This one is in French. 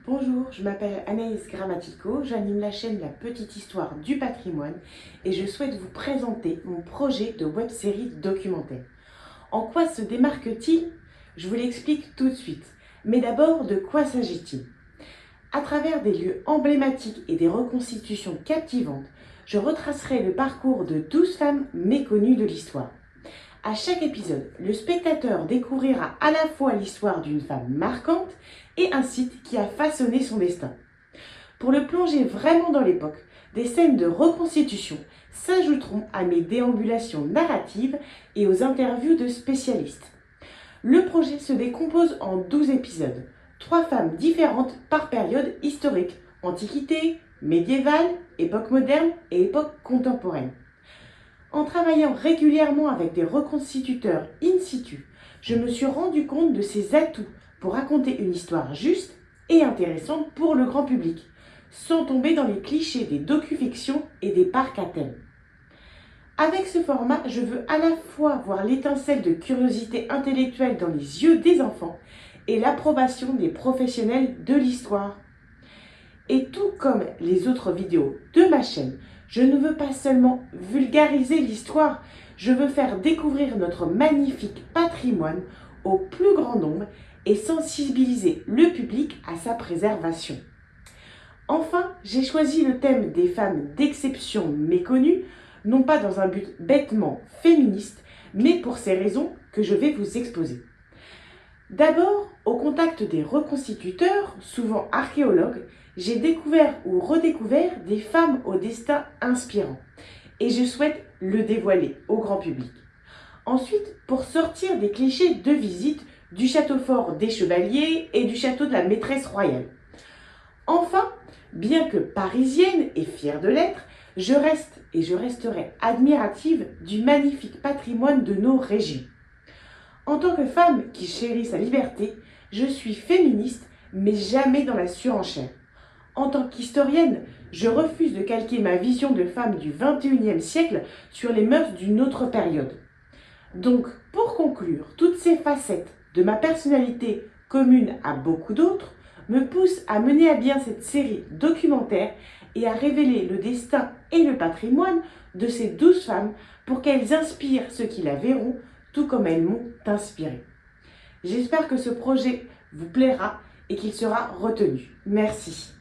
Bonjour, je m'appelle Anaïs Grammatico, j'anime la chaîne La Petite Histoire du Patrimoine et je souhaite vous présenter mon projet de web-série documentaire. En quoi se démarque-t-il? Je vous l'explique tout de suite. Mais d'abord, de quoi s'agit-il? À travers des lieux emblématiques et des reconstitutions captivantes, je retracerai le parcours de 12 femmes méconnues de l'histoire. À chaque épisode, le spectateur découvrira à la fois l'histoire d'une femme marquante et un site qui a façonné son destin. Pour le plonger vraiment dans l'époque, des scènes de reconstitution s'ajouteront à mes déambulations narratives et aux interviews de spécialistes. Le projet se décompose en 12 épisodes, 3 femmes différentes par période historique, antiquité, médiévale, époque moderne et époque contemporaine. En travaillant régulièrement avec des reconstituteurs in situ, je me suis rendu compte de ses atouts pour raconter une histoire juste et intéressante pour le grand public, sans tomber dans les clichés des docu-fictions et des parcs à thème. Avec ce format, je veux à la fois voir l'étincelle de curiosité intellectuelle dans les yeux des enfants et l'approbation des professionnels de l'histoire. Et tout comme les autres vidéos de ma chaîne, je ne veux pas seulement vulgariser l'histoire, je veux faire découvrir notre magnifique patrimoine au plus grand nombre et sensibiliser le public à sa préservation. Enfin, j'ai choisi le thème des femmes d'exception méconnues, non pas dans un but bêtement féministe, mais pour ces raisons que je vais vous exposer. D'abord, au contact des reconstituteurs, souvent archéologues, j'ai découvert ou redécouvert des femmes au destin inspirant. Et je souhaite le dévoiler au grand public. Ensuite, pour sortir des clichés de visite du château fort des chevaliers et du château de la maîtresse royale. Enfin, bien que parisienne et fière de l'être, je reste et je resterai admirative du magnifique patrimoine de nos régions. En tant que femme qui chérit sa liberté, je suis féministe, mais jamais dans la surenchère. En tant qu'historienne, je refuse de calquer ma vision de femme du XXIe siècle sur les mœurs d'une autre période. Donc, pour conclure, toutes ces facettes de ma personnalité commune à beaucoup d'autres me poussent à mener à bien cette série documentaire et à révéler le destin et le patrimoine de ces 12 femmes pour qu'elles inspirent ceux qui la verront, tout comme elles m'ont inspiré. J'espère que ce projet vous plaira et qu'il sera retenu. Merci.